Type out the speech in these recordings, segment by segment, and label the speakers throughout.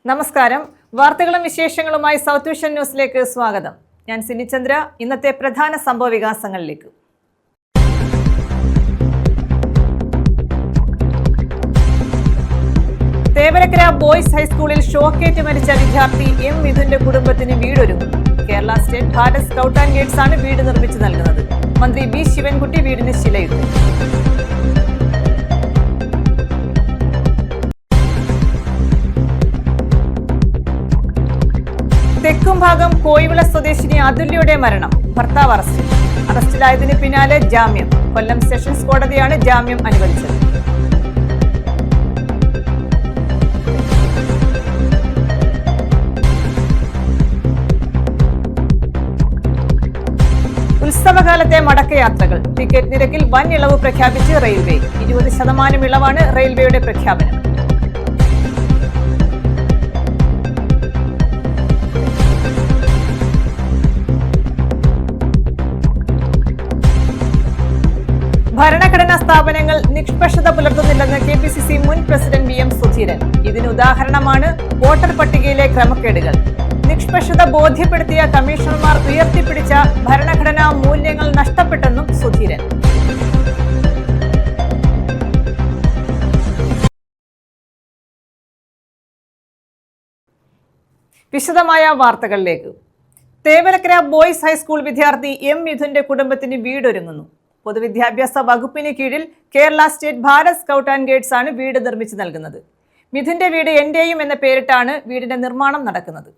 Speaker 1: നമസ്കാരം. വാർത്തകളും വിശേഷങ്ങളുമായി സൗത്ത് വിഷൻ ന്യൂസിലേക്ക് സ്വാഗതം. ഞാൻ സിനിചന്ദ്ര. ഇന്നത്തെ പ്രധാന സംഭവ വികാസങ്ങളിലേക്ക്. തേവലക്കര ബോയ്സ് ഹൈസ്കൂളിൽ ഷോക്കേറ്റ് മരിച്ച വിദ്യാർത്ഥി എം മിഥുന്റെ കുടുംബത്തിന് വീടൊരുങ്ങുന്നു. Kerala state Bharat scout and guides ആണ് വീട് നിർമ്മിച്ചു നൽകുന്നത്. മന്ത്രി ബി ശിവൻകുട്ടി വീടിന് ശിലയിട്ടു. തെക്കുംഭാഗം കോയിവിള സ്വദേശിനി അതുല്യയുടെ മരണം. ഭർത്താവ് അറസ്റ്റിലായതിന് പിന്നാലെ ജാമ്യം. കൊല്ലം സെഷൻസ് കോടതിയാണ് ജാമ്യം അനുവദിച്ചത്. ഉത്സവകാലത്തെ മടക്കയാത്രകൾ. ടിക്കറ്റ് നിരക്കിൽ വൻ ഇളവ് പ്രഖ്യാപിച്ച് റെയിൽവേ. 20% ഇളവാണ് റെയിൽവേയുടെ പ്രഖ്യാപനം. ഭരണഘടനാ സ്ഥാപനങ്ങൾ നിഷ്പക്ഷത പുലർത്തുന്നില്ലെന്ന് KPCC മുൻ പ്രസിഡന്റ് VM സുധീരൻ. ഇതിന് ഉദാഹരണമാണ് വോട്ടർ പട്ടികയിലെ ക്രമക്കേടുകൾ. നിഷ്പക്ഷത ബോധ്യപ്പെടുത്തിയ കമ്മീഷണർമാർ ഉയർത്തിപ്പിടിച്ച ഭരണഘടനാ മൂല്യങ്ങൾ നഷ്ടപ്പെട്ടെന്നും സുധീരൻ. വിശദമായ വാർത്തകളിലേക്ക്. തേവലക്കര ബോയ്സ് ഹൈസ്കൂൾ വിദ്യാർത്ഥി എം മിഥുന്റെ കുടുംബത്തിന് വീടൊരുങ്ങുന്നു. പൊതുവിദ്യാഭ്യാസ വകുപ്പിന് കീഴിൽ Kerala state Bharat scout and guides ആണ് വീട് നിർമ്മിച്ചു നൽകുന്നത്. മിഥുന്റെ വീട് എന്റെയും എന്ന പേരിട്ടാണ് വീടിന്റെ നിർമ്മാണം നടക്കുന്നത്.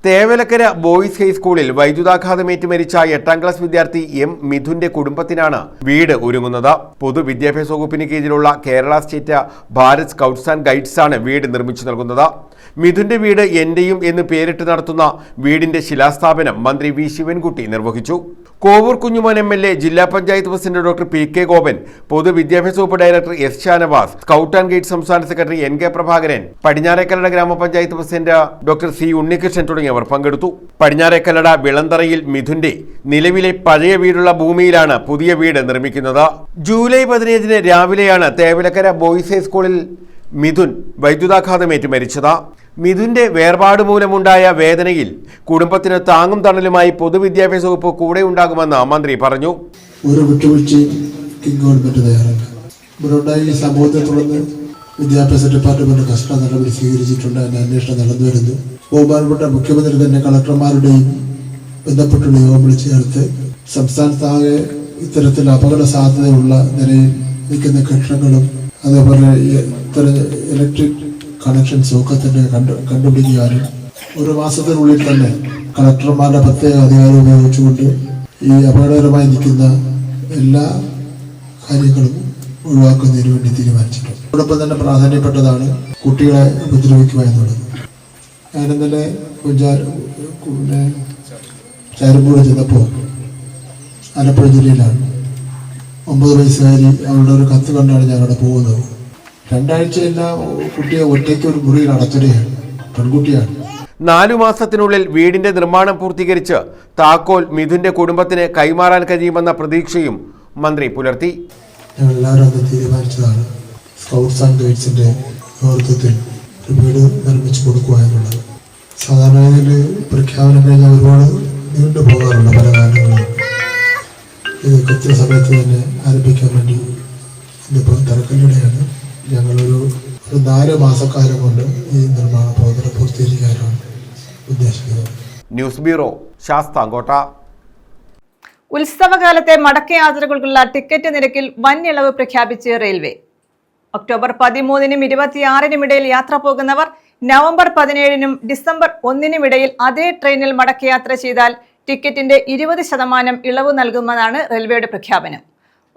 Speaker 2: തേവലക്കര ബോയ്സ് ഹൈസ്കൂളിൽ വൈദ്യുതാഘാതമേറ്റ് മരിച്ച 8ാം ക്ലാസ് വിദ്യാർത്ഥി എം മിഥുന്റെ കുടുംബത്തിനാണ് വീട് ഒരുങ്ങുന്നത്. പൊതുവിദ്യാഭ്യാസ വകുപ്പിന് കീഴിലുള്ള Kerala state Bharat scouts and guides ആണ് വീട് നിർമ്മിച്ചു നൽകുന്നത്. മിഥുന്റെ വീട് എന്റെയും എന്ന് പേരിട്ട് നടത്തുന്ന വീടിന്റെ ശിലാസ്ഥാപനം മന്ത്രി വി ശിവൻകുട്ടി നിർവഹിച്ചു. കോവൂർ കുഞ്ഞുമോൻ MLA, ജില്ലാ panchayat president doctor PK Gopan, പൊതുവിദ്യാഭ്യാസ വകുപ്പ് director S Shanavas, scout and guide സംസ്ഥാന സെക്രട്ടറി NK പ്രഭാകരൻ, പടിഞ്ഞാറേക്കല്ലട ഗ്രാമപഞ്ചായത്ത് പ്രസിഡന്റ് ഡോക്ടർ C ഉണ്ണികൃഷ്ണൻ തുടങ്ങിയവർ പങ്കെടുത്തു. പടിഞ്ഞാറേക്കല്ലട വിളന്തറയിൽ മിഥുന്റെ നിലവിലെ പഴയ വീടുള്ള ഭൂമിയിലാണ് പുതിയ വീട് നിർമ്മിക്കുന്നത്. ജൂലൈ 15 രാവിലെയാണ് തേവലക്കര ബോയ്സ് ഹൈസ്കൂളിൽ മിഥുൻ വൈദ്യുതാഘാതമേറ്റ് മരിച്ചത്. മിഥുന്റെ വേർപാട് മൂലമുണ്ടായ വേദനയിൽ കുടുംബത്തിന് താങ്ങും തണലുമായി പൊതുവിദ്യാഭ്യാസ വകുപ്പ് കൂടെ ഉണ്ടാകുമെന്ന് മന്ത്രി പറഞ്ഞു.
Speaker 3: ഒരു വിട്ടുവീഴ്ചയും ഗവൺമെന്റ് തയ്യാറല്ല. ഇവരുണ്ടായി സമൂഹത്തെ തുടർന്ന് വിദ്യാഭ്യാസ ഡിപ്പാർട്ട്മെന്റ് കർശന നടപടി സ്വീകരിച്ചിട്ടുണ്ട്. അതിന്റെ അന്വേഷണം നടന്നു വരുന്നു. ബഹുമാനപ്പെട്ട മുഖ്യമന്ത്രി തന്നെ കളക്ടർമാരുടെയും ബന്ധപ്പെട്ടുള്ള യോഗം വിളിച്ചു ചേർത്ത് സംസ്ഥാനത്താകെ ഇത്തരത്തിൽ അപകട സാധ്യതയുള്ള നിലയിൽ നിൽക്കുന്ന കെട്ടിടങ്ങളും അതേപോലെ ഇലക്ട്രിക് കണക്ഷൻസും ഒക്കെ തന്നെ കണ്ടുപിടിക്കാനും 1 മാസത്തിനുള്ളിൽ തന്നെ കളക്ടർമാരുടെ പ്രത്യേക അധികാരം ഉപയോഗിച്ചുകൊണ്ട് ഈ അപകടകരമായി നിൽക്കുന്ന എല്ലാ കാര്യങ്ങളും ഒഴിവാക്കുന്നതിന് വേണ്ടി തീരുമാനിച്ചിട്ടുണ്ട്. അതോടൊപ്പം തന്നെ പ്രാധാന്യപ്പെട്ടതാണ് കുട്ടികളെ ഉപദ്രവിക്കുക എന്നുള്ളത്. ഞാൻ ഇന്നലെ ചാരുമ്പൂട് ചെന്നപ്പോൾ ആലപ്പുഴ ജില്ലയിലാണ് 9 വയസ്സുകാരി അവളുടെ ഒരു കത്ത് കണ്ടാണ് ഞാൻ അവിടെ പോകുന്നത്. 2 ആഴ്ചയെല്ലാം കുട്ടിയെ ഒറ്റയ്ക്ക് ഒരു മുറിയിൽ അടച്ചിടുകയാണ്. പെൺകുട്ടിയാണ്.
Speaker 2: 4 മാസത്തിനുള്ളിൽ വീടിന്റെ നിർമ്മാണം പൂർത്തീകരിച്ച് താക്കോൽ മിഥുന്റെ കുടുംബത്തിന് കൈമാറാൻ കഴിയുമെന്ന പ്രതീക്ഷയും മന്ത്രി പുലർത്തി.
Speaker 3: ഞങ്ങൾ എല്ലാവരും അത് തീരുമാനിച്ചതാണ്. സ്കൗട്ട്സ് ആൻഡ് ഗൈഡ്സിന്റെ നേതൃത്വത്തിൽ ഒരു വീട് നിർമ്മിച്ചു കൊടുക്കുക എന്നുള്ളത്. സാധാരണ ഇതിൽ പ്രഖ്യാപനം കഴിഞ്ഞാൽ ഒരുപാട് നീണ്ടു പോകാറുണ്ട് പല കാരണങ്ങളും. ഇത് കൃത്യസമയത്ത് തന്നെ ആരംഭിക്കാൻ വേണ്ടി ഇന്നിപ്പോൾ തറക്കല്ലിടെയാണ്. ഞങ്ങളൊരു 4 മാസക്കാലം കൊണ്ട് ഈ നിർമ്മാണ പ്രവർത്തനം പൂർത്തീകരിക്കാനാണ് ഉദ്ദേശിക്കുന്നത്.
Speaker 2: News bureau, Sasthamcotta.
Speaker 1: ഉത്സവകാലത്തെ മടക്കയാത്രകൾക്കുള്ള ടിക്കറ്റ് നിരക്കിൽ വൻ ഇളവ് പ്രഖ്യാപിച്ച് റെയിൽവേ. ഒക്ടോബർ 13-നും 26-നും ഇടയിൽ യാത്ര പോകുന്നവർ നവംബർ 17-നും ഡിസംബർ 1-നും ഇടയിൽ അതേ ട്രെയിനിൽ മടക്കയാത്ര ചെയ്താൽ ടിക്കറ്റിന്റെ 20% ഇളവ് നൽകുമെന്നാണ് റെയിൽവേയുടെ പ്രഖ്യാപനം.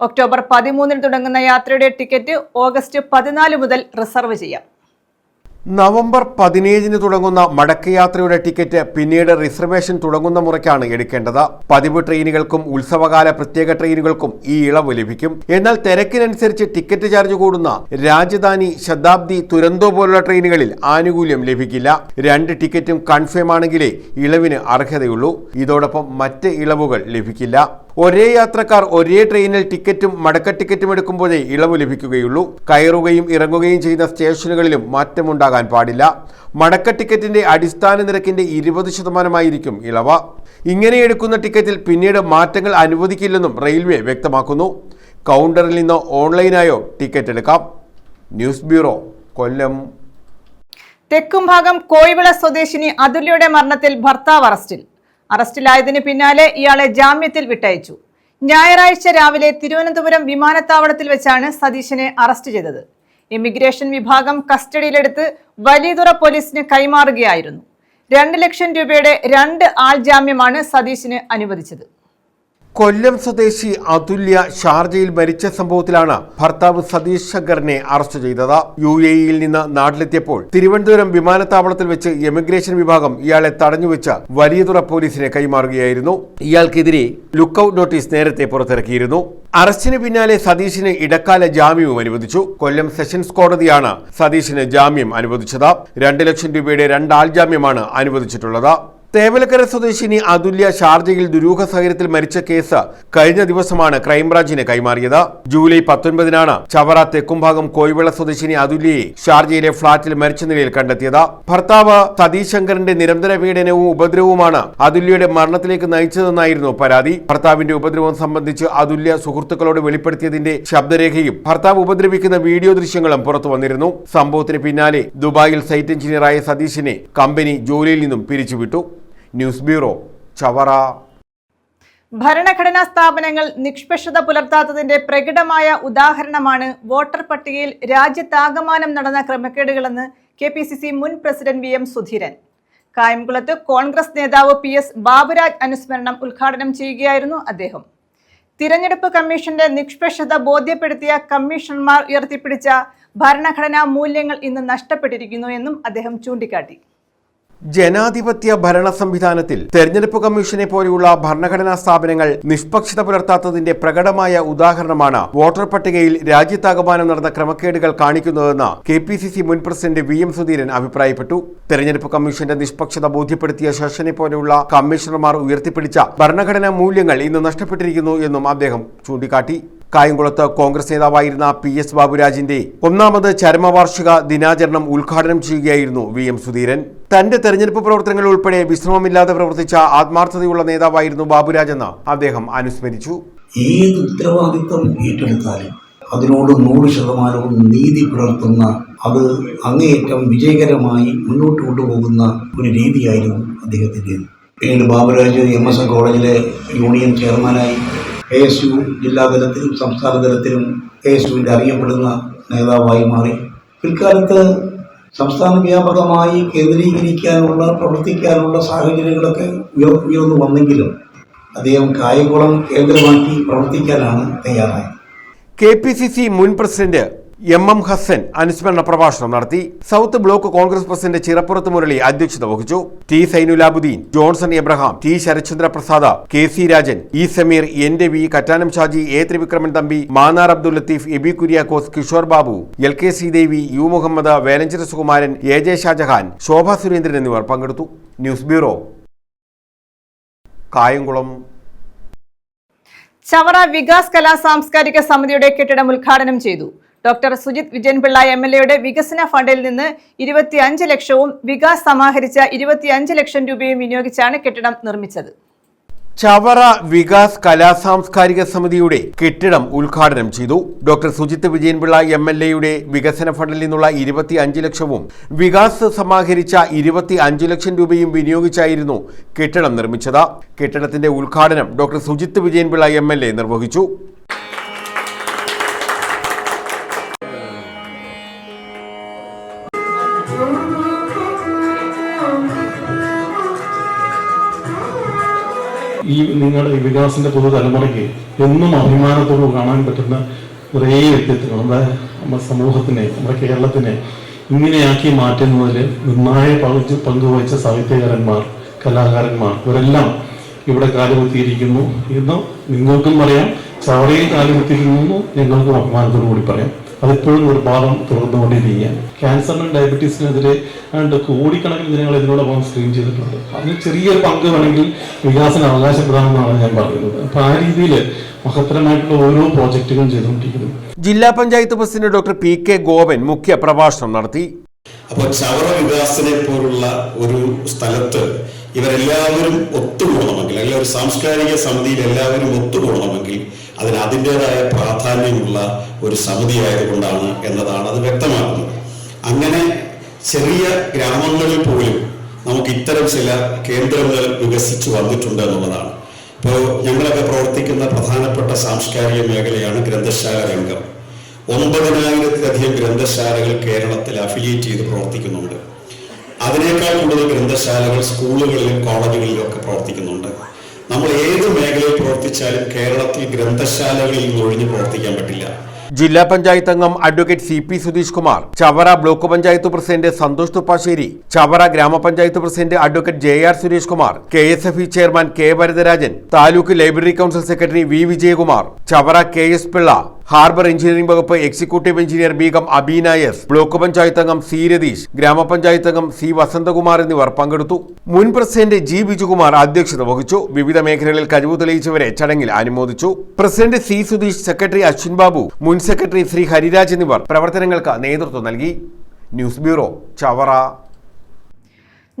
Speaker 1: ഒക്ടോബർ 13-ന് തുടങ്ങുന്ന യാത്രയുടെ ടിക്കറ്റ് ഓഗസ്റ്റ് 14 മുതൽ റിസർവ് ചെയ്യാം.
Speaker 2: നവംബർ 17-ന് തുടങ്ങുന്ന മടക്കയാത്രയുടെ ടിക്കറ്റ് പിന്നീട് റിസർവേഷൻ തുടങ്ങുന്ന മുറയ്ക്കാണ് എടുക്കേണ്ടത്. പതിവ് ട്രെയിനുകൾക്കും ഉത്സവകാല പ്രത്യേക ട്രെയിനുകൾക്കും ഈ ഇളവ് ലഭിക്കും. എന്നാൽ തിരക്കിനനുസരിച്ച് ടിക്കറ്റ് ചാർജ് കൂടുന്ന രാജധാനി, ശതാബ്ദി, തുരന്തോ പോലുള്ള ട്രെയിനുകളിൽ ആനുകൂല്യം ലഭിക്കില്ല. 2 ടിക്കറ്റും കൺഫേം ആണെങ്കിലേ ഇളവിന് അർഹതയുള്ളൂ. ഇതോടൊപ്പം മറ്റ് ഇളവുകൾ ലഭിക്കില്ല. ഒരേ യാത്രക്കാർ ഒരേ ട്രെയിനിൽ ടിക്കറ്റും മടക്ക ടിക്കറ്റും എടുക്കുമ്പോഴേ ഇളവ് ലഭിക്കുകയുള്ളൂ. കയറുകയും ഇറങ്ങുകയും ചെയ്യുന്ന സ്റ്റേഷനുകളിലും മാറ്റമുണ്ടാകാൻ പാടില്ല. മടക്ക ടിക്കറ്റിന്റെ അടിസ്ഥാന നിരക്കിന്റെ 20% ഇളവ്. ഇങ്ങനെ എടുക്കുന്ന ടിക്കറ്റിൽ പിന്നീട് മാറ്റങ്ങൾ അനുവദിക്കില്ലെന്നും റെയിൽവേ വ്യക്തമാക്കുന്നു. കൗണ്ടറിൽ നിന്ന് ഓൺലൈനായോ ടിക്കറ്റ് എടുക്കാം. ന്യൂസ് ബ്യൂറോ, കൊല്ലം.
Speaker 1: തെക്കുംഭാഗം കോയിവിള സ്വദേശിനി അതുല്യയുടെ മരണത്തിൽ ഭർത്താവ് അറസ്റ്റിലായതിനു പിന്നാലെ ഇയാളെ ജാമ്യത്തിൽ വിട്ടയച്ചു. ഞായറാഴ്ച രാവിലെ തിരുവനന്തപുരം വിമാനത്താവളത്തിൽ വെച്ചാണ് സതീശനെ അറസ്റ്റ് ചെയ്തത്. ഇമിഗ്രേഷൻ വിഭാഗം കസ്റ്റഡിയിലെടുത്ത് വലിയതുറ പോലീസിന് കൈമാറുകയായിരുന്നു. 2 ലക്ഷം രൂപയുടെ 2 ആൾ ജാമ്യമാണ് സതീശന് അനുവദിച്ചത്.
Speaker 2: കൊല്ലം സ്വദേശി അതുല്യ ഷാർജയിൽ മരിച്ച സംഭവത്തിലാണ് ഭർത്താവ് സതീഷ് ശങ്കറിനെ അറസ്റ്റ് ചെയ്തത്. UAE-യിൽ നിന്ന് നാട്ടിലെത്തിയപ്പോൾ തിരുവനന്തപുരം വിമാനത്താവളത്തിൽ വെച്ച് ഇമിഗ്രേഷൻ വിഭാഗം ഇയാളെ തടഞ്ഞുവെച്ച് വലിയതുറ പോലീസിനെ കൈമാറുകയായിരുന്നു. ഇയാൾക്കെതിരെ ലുക്കൌട്ട് നോട്ടീസ് നേരത്തെ പുറത്തിറക്കിയിരുന്നു. അറസ്റ്റിന് പിന്നാലെ സതീഷിന് ഇടക്കാല ജാമ്യവും അനുവദിച്ചു. കൊല്ലം സെഷൻസ് കോടതിയാണ് സതീഷിന് ജാമ്യം അനുവദിച്ചത്. 2 ലക്ഷം രൂപയുടെ 2 ആൾ ജാമ്യമാണ് അനുവദിച്ചിട്ടുള്ളത്. തേവലക്കര സ്വദേശിനി അതുല്യ ഷാർജയിൽ ദുരൂഹ സാഹചര്യത്തിൽ മരിച്ച കേസ് കഴിഞ്ഞ ദിവസമാണ് ക്രൈംബ്രാഞ്ചിന് കൈമാറിയത്. ജൂലൈ 19-നാണ് ചവറ തെക്കുംഭാഗം കോയിവിള സ്വദേശിനി അതുല്യയെ ഷാർജയിലെ ഫ്ളാറ്റിൽ മരിച്ച നിലയിൽ കണ്ടെത്തിയത്. ഭർത്താവ് സതീഷ് ശങ്കറിന്റെ നിരന്തര പീഡനവും ഉപദ്രവവുമാണ് അതുല്യയുടെ മരണത്തിലേക്ക് നയിച്ചതെന്നായിരുന്നു പരാതി. ഭർത്താവിന്റെ ഉപദ്രവം സംബന്ധിച്ച് അതുല്യ സുഹൃത്തുക്കളോട് വെളിപ്പെടുത്തിയതിന്റെ ശബ്ദരേഖയും ഭർത്താവ് ഉപദ്രവിക്കുന്ന വീഡിയോ ദൃശ്യങ്ങളും പുറത്തു വന്നിരുന്നു. സംഭവത്തിന് പിന്നാലെ ദുബായിൽ സൈറ്റ് എഞ്ചിനീയറായ സതീഷിനെ കമ്പനി ജോലിയിൽ നിന്നും പിരിച്ചുവിട്ടു. News bureau, Chavara.
Speaker 1: ഭരണഘടനാ സ്ഥാപനങ്ങൾ നിഷ്പക്ഷത പുലർത്താത്തതിന്റെ പ്രകടമായ ഉദാഹരണമാണ് വോട്ടർ പട്ടികയിൽ രാജ്യത്താകമാനം നടന്ന ക്രമക്കേടുകളെന്ന് KPCC മുൻ പ്രസിഡന്റ് VM സുധീരൻ. കായംകുളത്ത് കോൺഗ്രസ് നേതാവ് PS ബാബുരാജ് അനുസ്മരണം ഉദ്ഘാടനം ചെയ്യുകയായിരുന്നു അദ്ദേഹം. തിരഞ്ഞെടുപ്പ് കമ്മീഷന്റെ നിഷ്പക്ഷത ബോധ്യപ്പെടുത്തിയ കമ്മീഷണർമാർ ഉയർത്തിപ്പിടിച്ച ഭരണഘടനാ മൂല്യങ്ങൾ ഇന്ന് നഷ്ടപ്പെട്ടിരിക്കുന്നു എന്നും അദ്ദേഹം ചൂണ്ടിക്കാട്ടി.
Speaker 2: ജനാധിപത്യ ഭരണ സംവിധാനത്തിൽ തെരഞ്ഞെടുപ്പ് കമ്മീഷനെ പോലെയുള്ള ഭരണഘടനാ സ്ഥാപനങ്ങൾ നിഷ്പക്ഷത പുലർത്താത്തതിന്റെ പ്രകടമായ ഉദാഹരണമാണ് വോട്ടർ പട്ടികയിൽ രാജ്യത്താകമാനം നടന്ന ക്രമക്കേടുകൾ കാണിക്കുന്നതെന്ന് KPCC മുൻ പ്രസിഡന്റ് VM സുധീരൻ അഭിപ്രായപ്പെട്ടു. തെരഞ്ഞെടുപ്പ് കമ്മീഷന്റെ നിഷ്പക്ഷത ബോധ്യപ്പെടുത്തിയ ശേഷനെ പോലെയുള്ള കമ്മീഷണർമാർ ഉയർത്തിപ്പിടിച്ച ഭരണഘടനാ മൂല്യങ്ങൾ ഇന്ന് നഷ്ടപ്പെട്ടിരിക്കുന്നു എന്നും അദ്ദേഹം ചൂണ്ടിക്കാട്ടി. കായംകുളത്ത് കോൺഗ്രസ് നേതാവായിരുന്ന PS ബാബുരാജിന്റെ 1ാമത് ചരമവാർഷിക ദിനാചരണം ഉദ്ഘാടനം ചെയ്യുകയായിരുന്നു VM സുധീരൻ. തന്റെ തെരഞ്ഞെടുപ്പ് പ്രവർത്തനങ്ങൾ ഉൾപ്പെടെ വിശ്രമമില്ലാതെ പ്രവർത്തിച്ച ആത്മാർത്ഥതയുള്ള നേതാവായിരുന്നു ബാബുരാജ് എന്ന് അദ്ദേഹം അനുസ്മരിച്ചു.
Speaker 4: ഏത് ഉത്തരവാദിത്വം ഏറ്റെടുത്താലും അതിനോട് 100% നീതി പുലർത്തുന്ന, അത് അങ്ങേയറ്റം വിജയകരമായി മുന്നോട്ട് കൊണ്ടുപോകുന്ന ഒരു രീതിയായിരുന്നു അദ്ദേഹത്തിൻ്റെ. പിന്നീട് ബാബുരാജ് MSN കോളേജിലെ യൂണിയൻ ചെയർമാനായി ASU ജില്ലാതലത്തിലും സംസ്ഥാന തലത്തിലും ASUവിൻ്റെ അറിയപ്പെടുന്ന നേതാവായി മാറി. പിൽക്കാലത്ത് സംസ്ഥാന വ്യാപകമായി പ്രവർത്തിക്കാനുള്ള സാഹചര്യങ്ങളൊക്കെ ഉയർന്നു വന്നെങ്കിലും അദ്ദേഹം കായംകുളം കേന്ദ്രമാക്കി പ്രവർത്തിക്കാനാണ് തയ്യാറായത്.
Speaker 2: KPCC മുൻ പ്രസിഡന്റ് MM ഹസൻ അനുസ്മരണ പ്രഭാഷണം നടത്തി. South block Congress president Chirappurath Murali അധ്യക്ഷത വഹിച്ചു. T Sainulabuddin, Johnson Abraham, T Sarathchandra Prasad, KC Rajan, E Sameer, NDV, Kattanam Shaji, A Thrivikraman Thampi, Mannar Abdul Latheef, Eby Kuriakose, Kishore Babu, LK Sreedevi, U Muhammad, Velanchira Sukumaran, AJ Shajahan, Shobha Surendran എന്നിവർ പങ്കെടുത്തു. News bureau, Kayamkulam.
Speaker 1: ചവറ വികാസ് കലാ സാംസ്കാരിക സമിതിയുടെ കെട്ടിടം ഉദ്ഘാടനം ചെയ്തു. ഡോക്ടർ സുജിത് വിജയൻപിള്ള MLA വികസന ഫണ്ടിൽ നിന്ന് 25 ലക്ഷവും വികാസ് സമാഹരിച്ച 25 ലക്ഷം രൂപയും വിനിയോഗിച്ചാണ് കെട്ടിടം നിർമ്മിച്ചത്.
Speaker 2: ചവറ വികാസ് കലാ സാംസ്കാരിക സമിതിയുടെ കെട്ടിടം ഉദ്ഘാടനം ചെയ്തു. ഡോക്ടർ സുജിത് വിജയൻപിള്ള MLA വികസന ഫണ്ടിൽ നിന്നുള്ള 25 ലക്ഷവും വികാസ് സമാഹരിച്ച 25 ലക്ഷം രൂപയും വിനിയോഗിച്ചായിരുന്നു കെട്ടിടം നിർമ്മിച്ചത്. കെട്ടിടത്തിന്റെ ഉദ്ഘാടനം ഡോക്ടർ സുജിത് വിജയൻപിള്ള MLA നിർവഹിച്ചു.
Speaker 5: നിങ്ങളുടെ വികാസത്തിന്റെ പുതുതലമുറയ്ക്ക് എന്നും അഭിമാനത്തോട് കാണാൻ പറ്റുന്ന കുറേ വ്യക്തിത്വങ്ങൾ നമ്മുടെ സമൂഹത്തിനെ, നമ്മുടെ കേരളത്തിനെ ഇങ്ങനെയാക്കി മാറ്റുന്നതിൽ നിർണായക പങ്കുവഹിച്ച സാഹിത്യകാരന്മാർ, കലാകാരന്മാർ ഇവരെല്ലാം ഇവിടെ കാലുകുത്തിയിരിക്കുന്നു എന്ന് നിങ്ങൾക്കും പറയാം. ചവറയിൽ കാലുകുത്തിയിരിക്കുന്നു ഞങ്ങൾക്കും അഭിമാനത്തോടു കൂടി പറയാം. അതിപ്പോഴും നിർബാധം തുടർന്നുകൊണ്ടിരിക്കുകയാണ്. ക്യാൻസറിനും ഡയബറ്റീസിനെതിരെ കോടിക്കണക്കിന് ജനങ്ങൾ ഇതിനോടൊപ്പം സ്ക്രീൻ ചെയ്തിട്ടുണ്ട്. അതിന് ചെറിയൊരു പങ്ക് വേണമെങ്കിൽ വികാസത്തിന് അവകാശപ്പെടാമെന്നാണ് ഞാൻ പറയുന്നത്. അപ്പോൾ ആ രീതിയിൽ മഹത്തരമായിട്ടുള്ള ഓരോ പ്രോജക്റ്റുകളും ചെയ്തുകൊണ്ടിരിക്കുന്നു.
Speaker 2: ജില്ലാ panchayat president doctor PK Gopan മുഖ്യ പ്രഭാഷണം നടത്തി.
Speaker 6: അപ്പോൾ ചവറ വികാസിനെ പോലുള്ള ഒരു സ്ഥലത്ത് ഇവരെല്ലാവരും ഒത്തുകൂടണമെങ്കിൽ, അല്ലെങ്കിൽ ഒരു സാംസ്കാരിക സമിതിയിൽ എല്ലാവരും ഒത്തുകൂടണമെങ്കിൽ അതിന് അതിൻ്റെതായ പ്രാധാന്യമുള്ള ഒരു സമിതി ആയതുകൊണ്ടാണ് എന്നതാണ് അത് വ്യക്തമാക്കുന്നത്. അങ്ങനെ ചെറിയ ഗ്രാമങ്ങളിൽ പോലും നമുക്ക് ഇത്തരം ചില കേന്ദ്രങ്ങൾ വികസിച്ചു വന്നിട്ടുണ്ട് എന്നുള്ളതാണ്. ഇപ്പോൾ ഞങ്ങളൊക്കെ പ്രവർത്തിക്കുന്ന പ്രധാനപ്പെട്ട സാംസ്കാരിക മേഖലയാണ് ഗ്രന്ഥശാല രംഗം. 9,000-ലധികം ഗ്രന്ഥശാലകൾ കേരളത്തിൽ അഫിലിയേറ്റ് ചെയ്ത് പ്രവർത്തിക്കുന്നുണ്ട്. അതിനേക്കാൾ കൂടുതൽ ഗ്രന്ഥശാലകൾ സ്കൂളുകളിലും കോളേജുകളിലും ഒക്കെ പ്രവർത്തിക്കുന്നുണ്ട്. നമ്മൾ ഏത് മേഖലയിൽ പ്രവർത്തിച്ചാലും കേരളത്തിൽ ഗ്രന്ഥശാലകളിൽ നിന്ന് ഒഴിഞ്ഞു പ്രവർത്തിക്കാൻ പറ്റില്ല.
Speaker 2: ജില്ലാ പഞ്ചായത്ത് അംഗം advocate CP Sudheesh Kumar, Chavara block panchayat president Santhosh Thuppassery, Chavara grama panchayat president advocate JR Suresh Kumar, KSFE chairman K Varadarajan, taluk library council secretary V Vijayakumar, Chavara KS Pillai, harbour engineering വകുപ്പ് executive engineer Begum Abeena S, block panchayat അംഗം C രതീഷ്, ഗ്രാമപഞ്ചായത്ത് അംഗം C വസന്തകുമാർ എന്നിവർ പങ്കെടുത്തു. മുൻ പ്രസിഡന്റ് G ബിജുകുമാർ അധ്യക്ഷത വഹിച്ചു. വിവിധ മേഖലകളിൽ കഴിവ് തെളിയിച്ചവരെ ചടങ്ങിൽ അനുമോദിച്ചു. President C Sudheesh, secretary Ashwin Babu, മുൻ സെക്രട്ടറി ശ്രീ ഹരിരാജ് എന്നിവർ പ്രവർത്തനങ്ങൾക്ക് നേതൃത്വം നൽകി. News bureau, Chavara.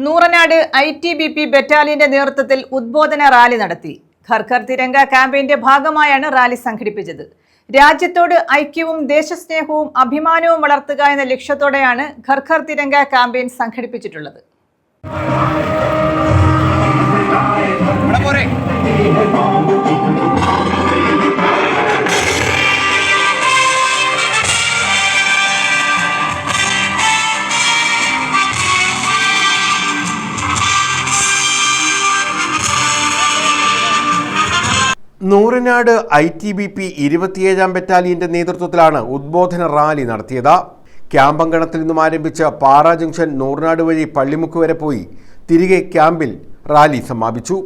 Speaker 1: Nooranad ITBP ബറ്റാലിയന്റെ നേതൃത്വത്തിൽ ഉദ്ബോധന റാലി നടത്തി. ഘർ ഘർ തിരങ്ക ക്യാമ്പയിന്റെ ഭാഗമായാണ് റാലി സംഘടിപ്പിച്ചത്. രാജ്യത്തോട് ഐക്യവും ദേശസ്നേഹവും അഭിമാനവും വളർത്തുക എന്ന ലക്ഷ്യത്തോടെയാണ് ഘർ ഘർ തിരങ്ക ക്യാമ്പയിൻ സംഘടിപ്പിച്ചിട്ടുള്ളത്.
Speaker 2: നൂറനാട് ITBP 27-ാം ബറ്റാലിയന്റെ നേതൃത്വത്തിലാണ് ഉദ്ബോധന റാലി നടത്തിയത്. ക്യാമ്പങ്കണത്തിൽ നിന്നും ആരംഭിച്ച പാറ ജംഗ്ഷൻ നൂറനാട് വഴി പള്ളിമുക്ക് വരെ പോയി തിരികെ ക്യാമ്പിൽ റാലി സമാപിച്ചു.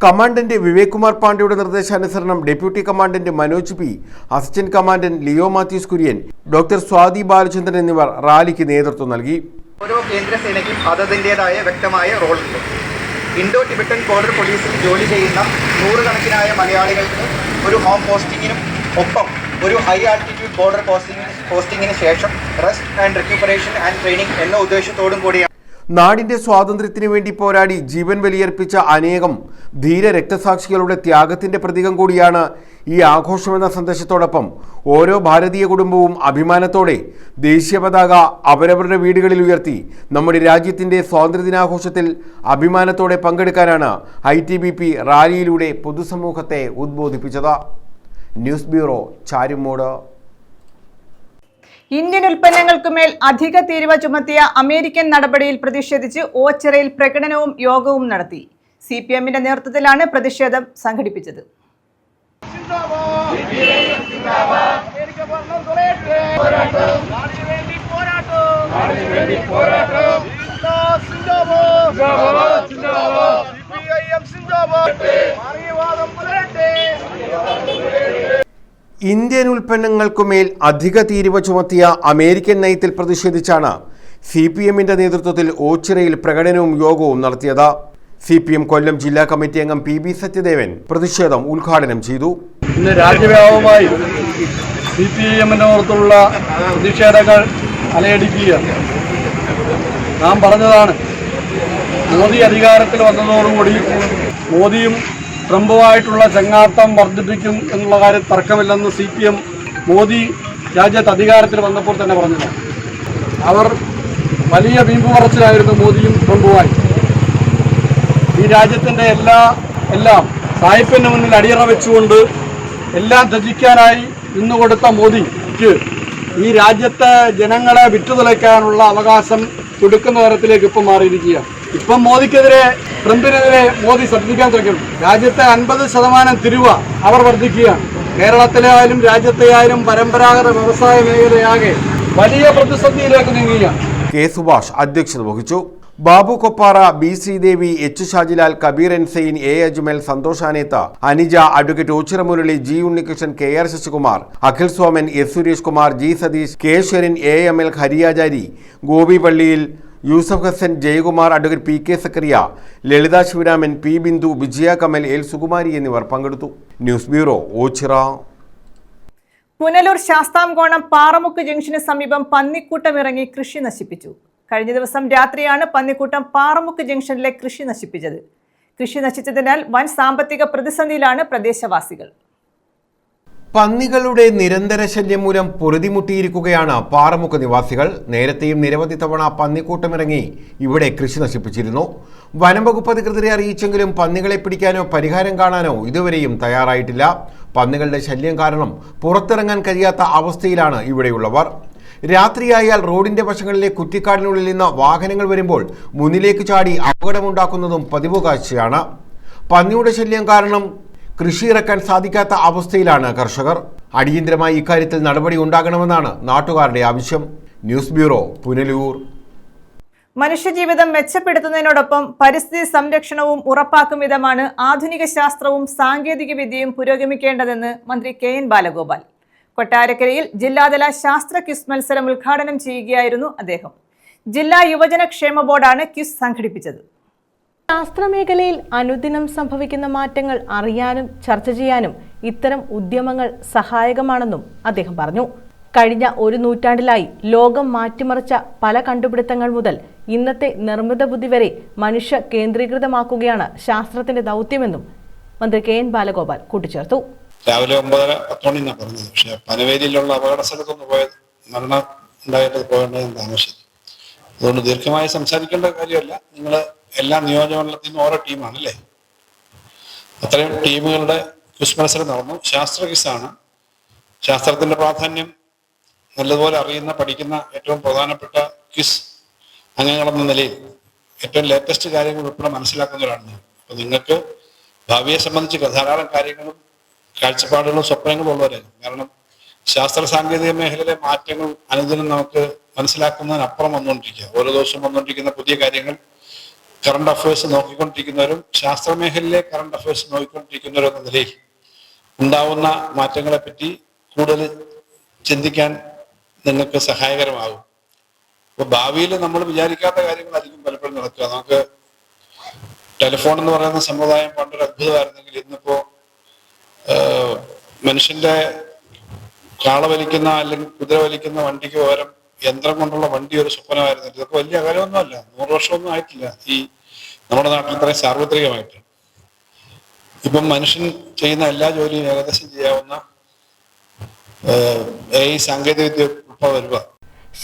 Speaker 2: കമാൻഡന്റ് വിവേക് കുമാർ പാണ്ഡെയുടെ നിർദ്ദേശാനുസരണം deputy commandant Manoj P, assistant commandant Leo Mathews Kurian, doctor Swathi Balachandran എന്നിവർ റാലിക്ക് നേതൃത്വം നൽകി.
Speaker 7: ഓരോ കേന്ദ്ര സേനയ്ക്കും അതതിൻ്റെതായ വ്യക്തമായ റോളുണ്ട്. ഇൻഡോ ടിബറ്റൻ ബോർഡർ പോലീസിൽ ജോലി ചെയ്യുന്ന നൂറുകണക്കിനായ മലയാളികൾക്ക് ഒരു ഹോം പോസ്റ്റിങ്ങിനും ഒപ്പം ഒരു ഹൈ ആൾട്ടിറ്റ്യൂഡ് ബോർഡർ പോസ്റ്റിങ്ങിന് ശേഷം റെസ്റ്റ് ആൻഡ് റിക്യൂപ്പറേഷൻ ആൻഡ് ട്രെയിനിങ് എന്ന ഉദ്ദേശത്തോടും കൂടിയാണ്.
Speaker 2: നാടിന്റെ സ്വാതന്ത്ര്യത്തിന് വേണ്ടി പോരാടി ജീവൻ ബലിയർപ്പിച്ച അനേകം ധീര രക്തസാക്ഷികളുടെ ത്യാഗത്തിന്റെ പ്രതീകം കൂടിയാണ് ഈ ആഘോഷമെന്ന സന്ദേശത്തോടൊപ്പം ഓരോ ഭാരതീയ കുടുംബവും അഭിമാനത്തോടെ ദേശീയ പതാക അവരവരുടെ വീടുകളിൽ ഉയർത്തി നമ്മുടെ രാജ്യത്തിന്റെ സ്വാതന്ത്ര്യദിനാഘോഷത്തിൽ അഭിമാനത്തോടെ പങ്കെടുക്കാനാണ് ITBP റാലിയിലൂടെ പൊതുസമൂഹത്തെ ഉദ്ബോധിപ്പിച്ചത്. News bureau, Charummood.
Speaker 1: ഇന്ത്യൻ ഉൽപ്പന്നങ്ങൾക്കുമേൽ അധിക തീരുവ ചുമത്തിയ അമേരിക്കൻ നടപടിയിൽ പ്രതിഷേധിച്ച് ഓച്ചിറയിൽ പ്രകടനവും യോഗവും നടത്തി. CPMന്റെ നേതൃത്വത്തിലാണ് പ്രതിഷേധം സംഘടിപ്പിച്ചത്.
Speaker 2: ഇന്ത്യൻ ഉൽപ്പന്നങ്ങൾക്കുമേൽ അധിക തീരുവ ചുമത്തിയ അമേരിക്കൻ നയത്തിൽ പ്രതിഷേധിച്ചാണ് CPMന്റെ നേതൃത്വത്തിൽ ഓച്ചിറയിൽ പ്രകടനവും യോഗവും നടത്തിയത്. CPM കൊല്ലം ജില്ലാ കമ്മിറ്റി അംഗം PB സത്യദേവൻ പ്രതിഷേധം ഉദ്ഘാടനം ചെയ്തു.
Speaker 8: ഇന്ന് രാജ്യവ്യാപകമായി CPMന്റെ നേതൃത്വത്തിലുള്ള പ്രതിഷേധങ്ങൾ അലയടിക്കുകയാണ്. നാം പറഞ്ഞതാണ്, മോദി അധികാരത്തിൽ വന്നതോടുകൂടി മോദിയും ട്രംപുമായിട്ടുള്ള ചങ്ങാത്തം വർദ്ധിപ്പിക്കും എന്നുള്ള കാര്യം തർക്കമില്ലെന്ന് CPM മോദി രാജ്യത്ത് അധികാരത്തിൽ വന്നപ്പോൾ തന്നെ പറഞ്ഞതാണ്. അവർ വലിയ വീമ്പ് പറച്ചിലായിരുന്നു മോദിയും ട്രംപുമായി. ഈ രാജ്യത്തിൻ്റെ എല്ലാം സായിപ്പിന് മുന്നിൽ അടിയറ വെച്ചുകൊണ്ട് എല്ലാം ത്യജിക്കാനായി നിന്നുകൊടുത്ത മോദിക്ക് ഈ രാജ്യത്തെ ജനങ്ങളെ വിറ്റുതുലയ്ക്കാനുള്ള അവകാശം കൊടുക്കുന്ന തരത്തിലേക്ക് ഇപ്പം മാറിയിരിക്കുകയാണ്. ഇപ്പം മോദിക്കെതിരെ, ട്രംപിനെതിരെ മോദി ശ്രദ്ധിക്കാൻ തുടങ്ങുന്നു. രാജ്യത്തെ 50% തിരുവ അവർ വർദ്ധിക്കുകയാണ്. കേരളത്തിലെ ആയാലും രാജ്യത്തെ ആയാലും പരമ്പരാഗത വ്യവസായ മേഖലയാകെ വലിയ പ്രതിസന്ധിയിലേക്ക് നീങ്ങുകയാണ്.
Speaker 2: K സുഭാഷ് അധ്യക്ഷത വഹിച്ചു. Babu Koppara, B Sreedevi, H Shajilal, Kabeer N Zain, A Ajmal, Santhosh Anetha, Anija, advocate Ochira Murali, G Unnikrishnan, K R Sasikumar, Akhil Soman, S Suresh Kumar, G Satheesh, K Sherin, A M L Hariyachari, Gopi Palliyil, Yusuf Hassan, Jayakumar, advocate P K Zacharia, Lalitha Sivaraman, P Bindu, Vijaya Kamal, L Sukumari എന്നിവർ പങ്കെടുത്തു. News bureau, Ochira.
Speaker 1: പുനലൂർ ശാസ്താംകോണം പാറമുക്ക് ജംഗ്ഷന് സമീപം പന്നിക്കൂട്ടം ഇറങ്ങി കൃഷി നശിപ്പിച്ചു. കഴിഞ്ഞ ദിവസം രാത്രിയാണ് പന്നിക്കൂട്ടം പാറമുക്ക് ജംഗ്ഷനിലെ കൃഷി നശിപ്പിച്ചത്. കൃഷി നശിച്ചതിനാൽ വൻ സാമ്പത്തിക പ്രതിസന്ധിയിലാണ് പ്രദേശവാസികൾ.
Speaker 2: പന്നികളുടെ നിരന്തര ശല്യം മൂലം പൊറുതിമുട്ടിയിരിക്കുകയാണ് പാറമുക്ക് നിവാസികൾ. നേരത്തെയും നിരവധി തവണ പന്നിക്കൂട്ടമിറങ്ങി ഇവിടെ കൃഷി നശിപ്പിച്ചിരുന്നു. വനം വകുപ്പ് അധികൃതരെ അറിയിച്ചെങ്കിലും പന്നികളെ പിടിക്കാനോ പരിഹാരം കാണാനോ ഇതുവരെയും തയ്യാറായിട്ടില്ല. പന്നികളുടെ ശല്യം കാരണം പുറത്തിറങ്ങാൻ കഴിയാത്ത അവസ്ഥയിലാണ് ഇവിടെയുള്ളവർ. രാത്രിയായാൽ റോഡിന്റെ വശങ്ങളിലെ കുറ്റിക്കാടിനുള്ളിൽ നിന്ന് വാഹനങ്ങൾ വരുമ്പോൾ മുന്നിലേക്ക് ചാടി അപകടമുണ്ടാക്കുന്നതും പതിവ് കാഴ്ചയാണ്. പന്നിയുടെ ശല്യം കാരണം കൃഷി ഇറക്കാൻ സാധിക്കാത്ത അവസ്ഥയിലാണ് കർഷകർ. അടിയന്തരമായി ഇക്കാര്യത്തിൽ നടപടി ഉണ്ടാകണമെന്നാണ് നാട്ടുകാരുടെ ആവശ്യം. News bureau, Punalur.
Speaker 1: മനുഷ്യജീവിതം മെച്ചപ്പെടുത്തുന്നതിനോടൊപ്പം പരിസ്ഥിതി സംരക്ഷണവും ഉറപ്പാക്കും വിധമാണ് ആധുനിക ശാസ്ത്രവും സാങ്കേതിക വിദ്യയും പുരോഗമിക്കേണ്ടതെന്ന് മന്ത്രി കെ എൻ ബാലഗോപാൽ. കൊട്ടാരക്കരയിൽ ജില്ലാതല ശാസ്ത്ര ക്വിസ് മത്സരം ഉദ്ഘാടനം ചെയ്യുകയായിരുന്നു അദ്ദേഹം. ജില്ലാ യുവജന ക്ഷേമ ബോർഡാണ് ക്വിസ് സംഘടിപ്പിച്ചത്.
Speaker 9: ശാസ്ത്രമേഖലയിൽ അനുദിനം സംഭവിക്കുന്ന മാറ്റങ്ങൾ അറിയാനും ചർച്ച ചെയ്യാനും ഇത്തരം ഉദ്യമങ്ങൾ സഹായകമാണെന്നും അദ്ദേഹം പറഞ്ഞു. കഴിഞ്ഞ ഒരു നൂറ്റാണ്ടിലായി ലോകം മാറ്റിമറിച്ച പല കണ്ടുപിടുത്തങ്ങൾ മുതൽ ഇന്നത്തെ നിർമ്മിത ബുദ്ധി വരെ മനുഷ്യ കേന്ദ്രീകൃതമാക്കുകയാണ് ശാസ്ത്രത്തിന്റെ ദൗത്യമെന്നും മന്ത്രി കെ എൻ ബാലഗോപാൽ കൂട്ടിച്ചേർത്തു.
Speaker 10: രാവിലെ 9:30 മണിന്നാണ് പറഞ്ഞത്. പക്ഷെ പനവേലിയിലുള്ള അപകട സ്ഥലത്തൊന്ന് പോയത് മരണം ഉണ്ടായിട്ട് പോകേണ്ടത് താമസിച്ചു. അതുകൊണ്ട് ദീർഘമായി സംസാരിക്കേണ്ട കാര്യമല്ല. നിങ്ങൾ എല്ലാ നിയോജകമണ്ഡലത്തിൽ നിന്നും ഓരോ ടീമാണല്ലേ. അത്രയും ടീമുകളുടെ ക്വിസ് മത്സരം നടന്നു. ശാസ്ത്ര ക്വിസാണ്. ശാസ്ത്രത്തിന്റെ പ്രാധാന്യം നല്ലതുപോലെ അറിയുന്ന പഠിക്കുന്ന ഏറ്റവും പ്രധാനപ്പെട്ട ക്വിസ് അംഗങ്ങളെന്ന നിലയിൽ ഏറ്റവും ലേറ്റസ്റ്റ് കാര്യങ്ങൾ ഉൾപ്പെടെ മനസ്സിലാക്കുന്നവരാണ്. അപ്പൊ നിങ്ങൾക്ക് ഭാവിയെ സംബന്ധിച്ച് ധാരാളം കാര്യങ്ങളും കാഴ്ചപ്പാടുകളും സ്വപ്നങ്ങളും ഉള്ളവരായിരുന്നു. കാരണം ശാസ്ത്ര സാങ്കേതിക മേഖലയിലെ മാറ്റങ്ങൾ അനുദിനം നമുക്ക് മനസ്സിലാക്കുന്നതിനപ്പുറം വന്നുകൊണ്ടിരിക്കുക. ഓരോ ദിവസവും വന്നുകൊണ്ടിരിക്കുന്ന പുതിയ കാര്യങ്ങൾ കറണ്ട് അഫയേഴ്സ് നോക്കിക്കൊണ്ടിരിക്കുന്നവരും ശാസ്ത്ര മേഖലയിലെ കറണ്ട് അഫയേഴ്സ് നോക്കിക്കൊണ്ടിരിക്കുന്നവരും എന്ന നിലയിൽ ഉണ്ടാവുന്ന മാറ്റങ്ങളെ പറ്റി കൂടുതൽ ചിന്തിക്കാൻ നിങ്ങൾക്ക് സഹായകരമാകും. അപ്പൊ ഭാവിയിൽ നമ്മൾ വിചാരിക്കാത്ത കാര്യങ്ങളായിരിക്കും പലപ്പോഴും നടക്കുക. നമുക്ക് ടെലിഫോൺ എന്ന് പറയുന്ന സമ്പ്രദായം പണ്ടൊരു അത്ഭുതമായിരുന്നെങ്കിൽ ഇന്നിപ്പോ മനുഷ്യന്റെ കാള വലിക്കുന്ന അല്ലെങ്കിൽ കുതിര വലിക്കുന്ന വണ്ടിക്ക് പകരം യന്ത്രം കൊണ്ടുള്ള വണ്ടി ഒരു സ്വപ്നമായിരുന്നു. ഇതൊക്കെ വലിയ അകലമൊന്നുമല്ല, 100 വർഷമൊന്നും ആയിട്ടില്ല ഈ നമ്മുടെ നാട്ടിൽ ഇത്രയും സാർവത്രികമായിട്ട്. ഇപ്പം മനുഷ്യൻ ചെയ്യുന്ന എല്ലാ ജോലിയും ഏകദേശം ചെയ്യാവുന്ന ഈ സാങ്കേതിക വിദ്യ ഉൾപ്പെടെ വരിക.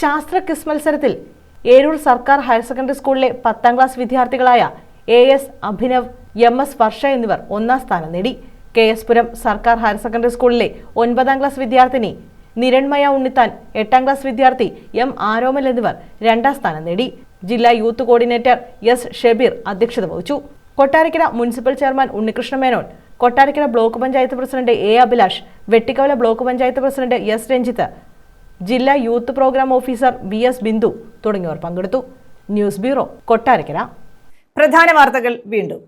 Speaker 9: ശാസ്ത്ര ക്വിസ് മത്സരത്തിൽ ഏരൂർ സർക്കാർ ഹയർ സെക്കൻഡറി സ്കൂളിലെ 10ാം ക്ലാസ് വിദ്യാർത്ഥികളായ AS അഭിനവ്, MS വർഷ എന്നിവർ 1ാം സ്ഥാനം നേടി. KS പുരം സർക്കാർ ഹയർ സെക്കൻഡറി സ്കൂളിലെ 9ാം ക്ലാസ് വിദ്യാർത്ഥിനി നിരൺമയ ഉണ്ണിത്താൻ, 8ാം ക്ലാസ് വിദ്യാർത്ഥി M ആരോമൽ എന്നിവർ 2ാം സ്ഥാനം നേടി. ജില്ലാ യൂത്ത് കോർഡിനേറ്റർ S ഷബീർ അധ്യക്ഷത വഹിച്ചു. Kottarakkara municipal chairman Unnikrishna Menon, Kottarakkara block panchayat president A Abhilash, Vettikkavala block panchayat president S രഞ്ജിത്ത്, ജില്ലാ youth programme officer VS Bindu തുടങ്ങിയവർ പങ്കെടുത്തു. News bureau, Kottarakkara.
Speaker 1: പ്രധാന വാർത്തകൾ വീണ്ടും.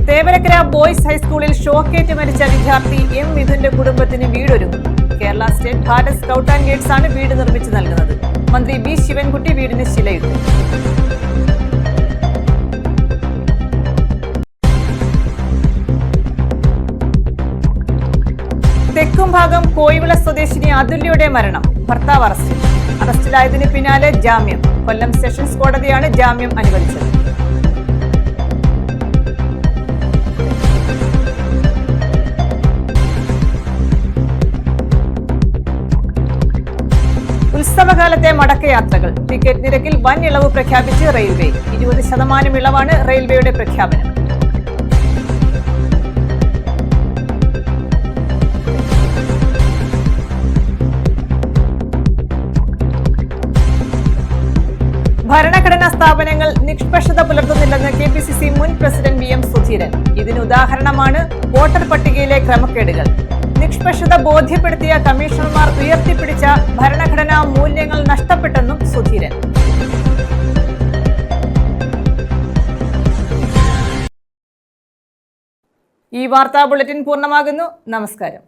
Speaker 1: തേവരക്കര ബോയ്സ് ഹൈസ്കൂളിൽ ഷോക്കേറ്റ് മരിച്ച വിദ്യാർത്ഥി M മിഥുന്റെ കുടുംബത്തിന് വീടൊരുങ്ങുന്നു. Kerala state Bharat scout and guides ആണ് വീട് നിർമ്മിച്ചു നൽകുന്നത്. മന്ത്രി B ശിവൻകുട്ടി വീടിന് ശിലയിട്ടു. തെക്കുംഭാഗം കോയിവിള സ്വദേശിനി അതുല്യയുടെ മരണം. ഭർത്താവ് അറസ്റ്റിൽ. അറസ്റ്റിലായതിന് പിന്നാലെ ജാമ്യം. കൊല്ലം സെഷൻസ് കോടതിയാണ് ജാമ്യം അനുവദിച്ചത്. ഉത്സവകാലത്തെ മടക്കയാത്രകൾ. ടിക്കറ്റ് നിരക്കിൽ വൻ ഇളവ് പ്രഖ്യാപിച്ച് റെയിൽവേ. 20% ഇളവാണ് റെയിൽവേയുടെ പ്രഖ്യാപനം. ഭരണഘടനാ സ്ഥാപനങ്ങൾ നിഷ്പക്ഷത പുലർത്തുന്നില്ലെന്ന് KPCC മുൻ പ്രസിഡന്റ് VM സുധീരൻ. ഇതിന് ഉദാഹരണമാണ് വോട്ടർ പട്ടികയിലെ ക്രമക്കേടുകൾ. നിഷ്പക്ഷത ബോധ്യപ്പെടുത്തിയ കമ്മീഷണർമാർ ഉയർത്തിപ്പിടിച്ച ഭരണഘടനാ മൂല്യങ്ങൾ നഷ്ടപ്പെട്ടെന്നും സുധീരൻ. ഈ വാർത്താ ബുള്ളറ്റിൻ പൂർണ്ണമാകുന്നു. നമസ്കാരം.